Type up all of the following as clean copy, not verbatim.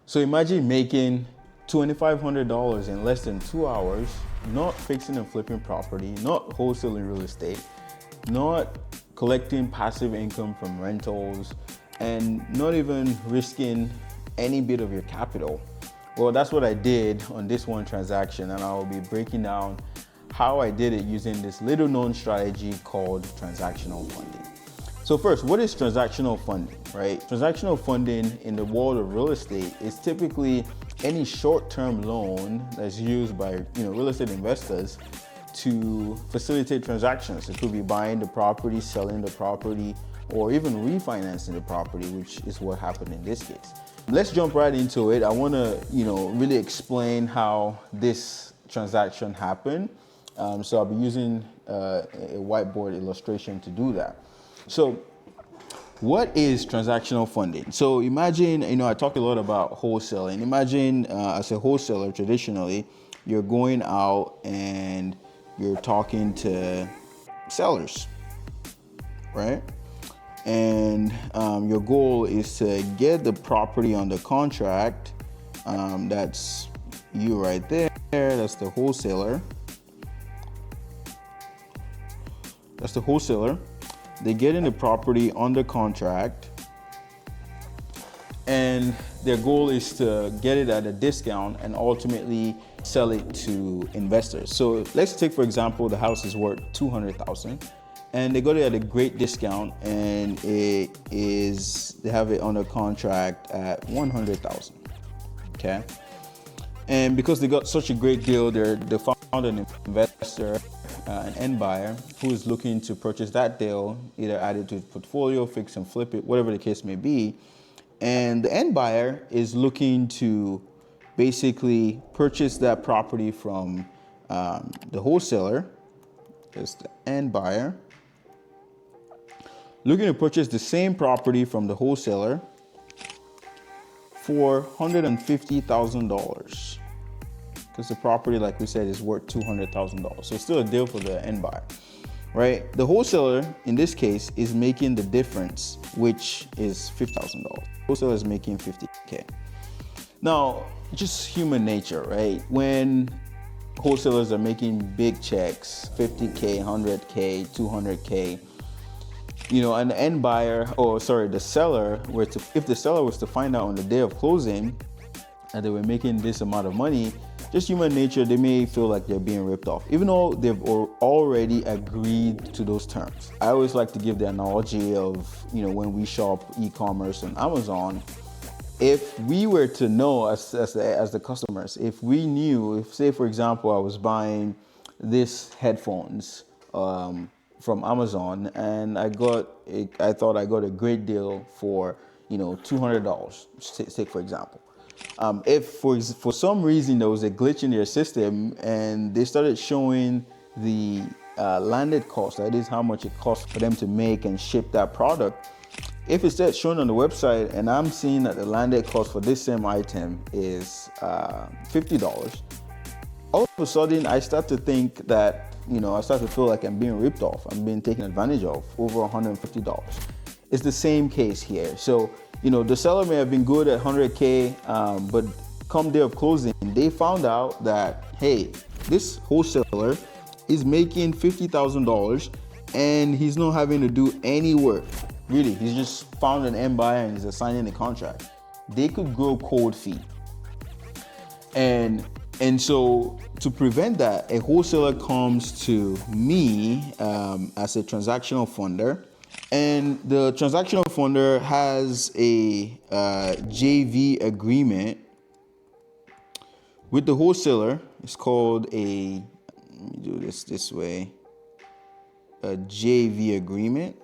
So imagine making $2,500 in less than 2 hours, not fixing and flipping property, not wholesaling real estate, not collecting passive income from rentals, and not even risking any bit of your capital. Well, that's what I did on this one transaction, and I will be breaking down how I did it using this little known strategy called transactional funding. So first, what is transactional funding, right? Transactional funding in the world of real estate is typically any short-term loan that's used by real estate investors to facilitate transactions. It could be buying the property, selling the property, or even refinancing the property, which is what happened in this case. Let's jump right into it. I want to, really explain how this transaction happened. So I'll be using a whiteboard illustration to do that. So what is transactional funding? So imagine, I talk a lot about wholesaling. Imagine as a wholesaler, traditionally, you're going out and you're talking to sellers, right? And your goal is to get the property under contract. That's you right there. That's the wholesaler. That's the wholesaler. They get in the property under contract, and their goal is to get it at a discount and ultimately sell it to investors. So let's take, for example, the house is worth $200,000, and they got it at a great discount, and they have it under contract at $100,000. Okay, and because they got such a great deal, they found an investor, an end buyer, who is looking to purchase that deal, either add it to his portfolio, fix and flip it, whatever the case may be. And the end buyer is looking to basically purchase that property from the wholesaler. That's the end buyer. Looking to purchase the same property from the wholesaler for $150,000. Because the property, like we said, is worth $200,000. So it's still a deal for the end buyer, right? The wholesaler, in this case, is making the difference, which is $50,000. Wholesaler is making $50K. Now, just human nature, right? When wholesalers are making big checks, $50K, $100K, $200K, and the end buyer, the seller, if the seller was to find out on the day of closing that they were making this amount of money, just human nature, they may feel like they're being ripped off, even though they've already agreed to those terms. I always like to give the analogy of, when we shop e-commerce on Amazon, if we were to know as the customers, if we knew, say, for example, I was buying this headphones from Amazon, and I thought I got a great deal for, $200, take for example. If for some reason there was a glitch in their system and they started showing the landed cost, that is how much it costs for them to make and ship that product, if it's shown on the website and I'm seeing that the landed cost for this same item is $50, all of a sudden I start to think that, I start to feel like I'm being ripped off, I'm being taken advantage of, over $150. It's the same case here. So, the seller may have been good at $100K, but come day of closing, they found out that, hey, this wholesaler is making $50,000 and he's not having to do any work. Really, he's just found an end buyer and he's assigning the contract. They could go cold feet. And so to prevent that, a wholesaler comes to me as a transactional funder. And the transactional funder has a JV agreement with the wholesaler. It's called let me do this way, a JV agreement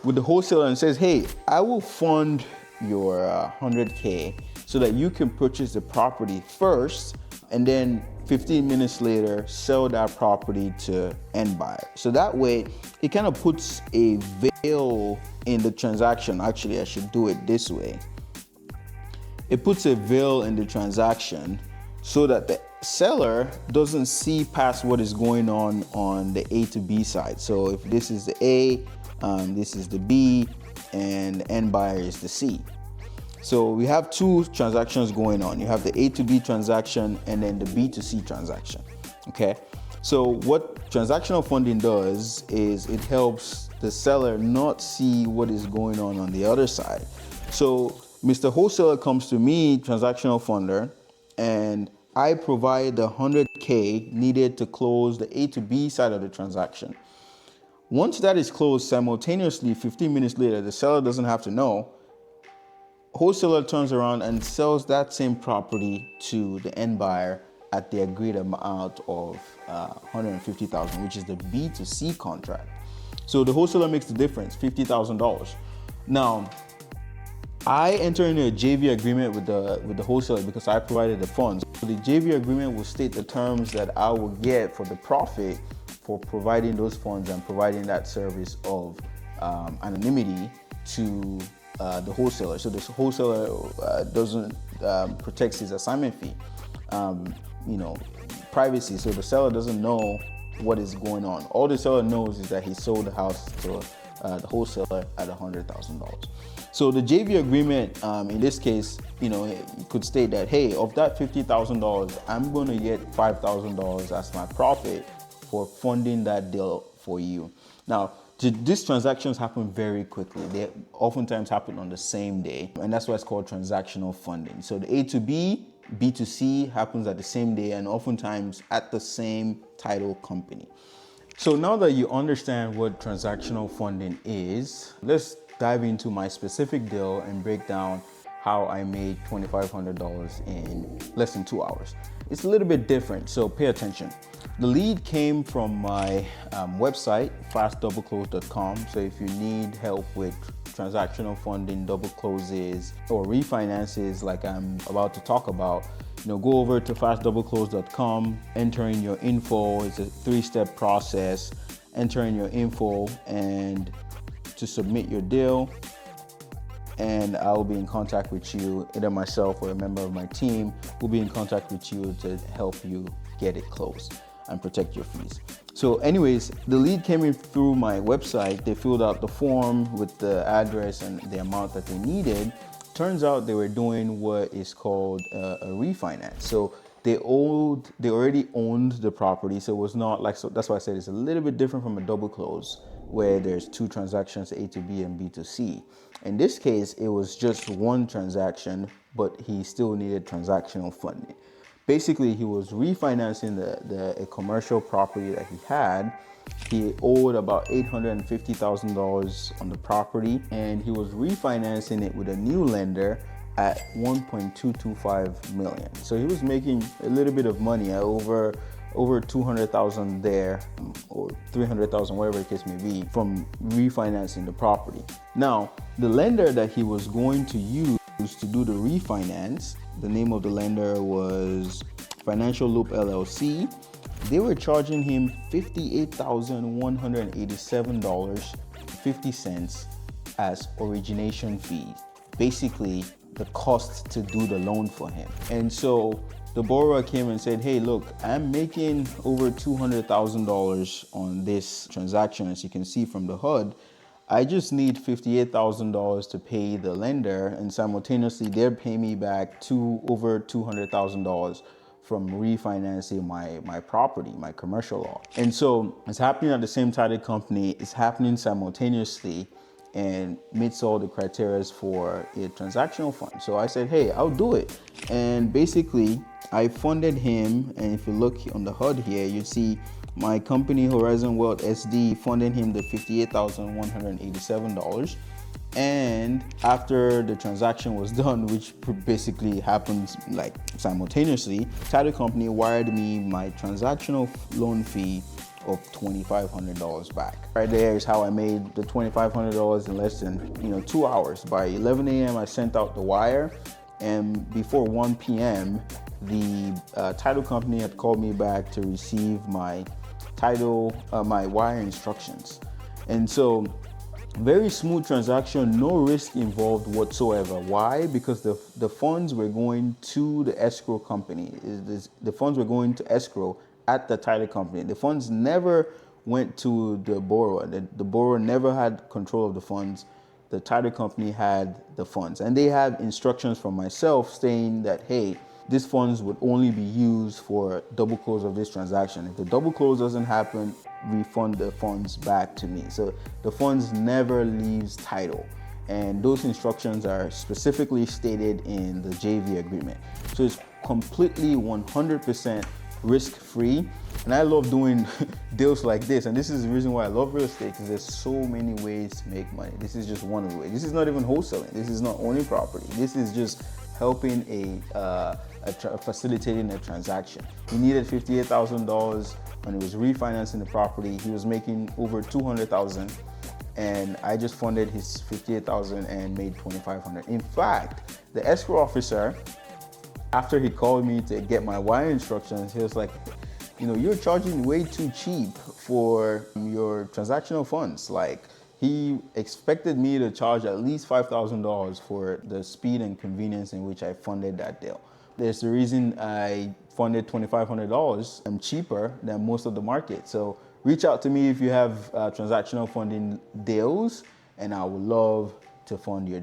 with the wholesaler, and says, hey, I will fund your $100K so that you can purchase the property first, and then 15 minutes later, sell that property to end buyer. So that way, it kind of puts a veil in the transaction. Actually, I should do it this way. It puts a veil in the transaction so that the seller doesn't see past what is going on the A to B side. So if this is the A, this is the B, and the end buyer is the C. So we have two transactions going on. You have the A to B transaction and then the B to C transaction. Okay. So what transactional funding does is it helps the seller not see what is going on the other side. So Mr. Wholesaler comes to me, transactional funder, and I provide the 100K needed to close the A to B side of the transaction. Once that is closed, simultaneously, 15 minutes later, the seller doesn't have to know. Wholesaler turns around and sells that same property to the end buyer at the agreed amount of 150,000, which is the B to C contract. So the wholesaler makes the difference, $50,000. Now, I enter into a JV agreement with the wholesaler because I provided the funds. So the JV agreement will state the terms that I will get for the profit for providing those funds and providing that service of anonymity to the wholesaler. So the wholesaler doesn't protects his assignment fee, privacy. So the seller doesn't know what is going on. All the seller knows is that he sold the house to the wholesaler at $100,000. So the JV agreement, in this case, you could state that, hey, of that $50,000, I'm going to get $5,000 as my profit for funding that deal for you. Now, these transactions happen very quickly. They oftentimes happen on the same day, and that's why it's called transactional funding. So the A to B, B to C happens at the same day and oftentimes at the same title company. So now that you understand what transactional funding is, let's dive into my specific deal and break down how I made $2,500 in less than 2 hours. It's a little bit different, so pay attention. The lead came from my website, fastdoubleclose.com. So if you need help with transactional funding, double closes, or refinances like I'm about to talk about, go over to fastdoubleclose.com, enter in your info. It's a 3-step process. Enter in your info and to submit your deal, and I'll be in contact with you. Either myself or a member of my team will be in contact with you to help you get it closed and protect your fees. So anyways, the lead came in through my website. They filled out the form with the address and the amount that they needed. Turns out they were doing what is called a refinance. So they already owned the property. So it was not like, so that's why I said it's a little bit different from a double close where there's two transactions, A to B and B to C. In this case, it was just one transaction, but he still needed transactional funding. Basically, he was refinancing a commercial property that he had. He owed about $850,000 on the property, and he was refinancing it with a new lender at $1.225 million. So he was making a little bit of money, over $200,000 there, or $300,000, whatever the case may be, from refinancing the property. Now, the lender that he was going to use to do the refinance, the name of the lender was Financial Loop LLC. They were charging him $58,187.50 as origination fee, basically the cost to do the loan for him. And so the borrower came and said, hey, look, I'm making over $200,000 on this transaction, as you can see from the HUD. I just need $58,000 to pay the lender, and simultaneously they're paying me back over $200,000 from refinancing my property, my commercial law. And so it's happening at the same title company, it's happening simultaneously, and meets all the criteria for a transactional fund. So I said, hey, I'll do it. And basically I funded him, and if you look on the HUD here, you see my company Horizon Wealth SD funded him the $58,187. And after the transaction was done, which basically happens like simultaneously, title company wired me my transactional loan fee of $2,500 back. Right there is how I made the $2,500 in less than 2 hours. By 11 a.m. I sent out the wire, and before 1 p.m. the title company had called me back to receive my my wire instructions. And so very smooth transaction, no risk involved whatsoever. Why? Because the funds were going to the escrow company. The funds were going to escrow at the title company. The funds never went to the borrower. The borrower never had control of the funds. the title company had the funds, and they had instructions from myself saying that, hey, these funds would only be used for double close of this transaction. If the double close doesn't happen, refund the funds back to me. So the funds never leaves title. And those instructions are specifically stated in the JV agreement. So it's completely 100% risk-free. And I love doing deals like this. And this is the reason why I love real estate, because there's so many ways to make money. This is just one of the ways. This is not even wholesaling. This is not owning property. This is just helping facilitating a transaction. He needed $58,000 when he was refinancing the property. He was making over $200,000, and I just funded his $58,000 and made $2,500. In fact, the escrow officer, after he called me to get my wire instructions, he was like, you know, you're charging way too cheap for your transactional funds. Like, he expected me to charge at least $5,000 for the speed and convenience in which I funded that deal. There's the reason I funded $2,500. I'm cheaper than most of the market. So reach out to me if you have transactional funding deals, and I would love to fund your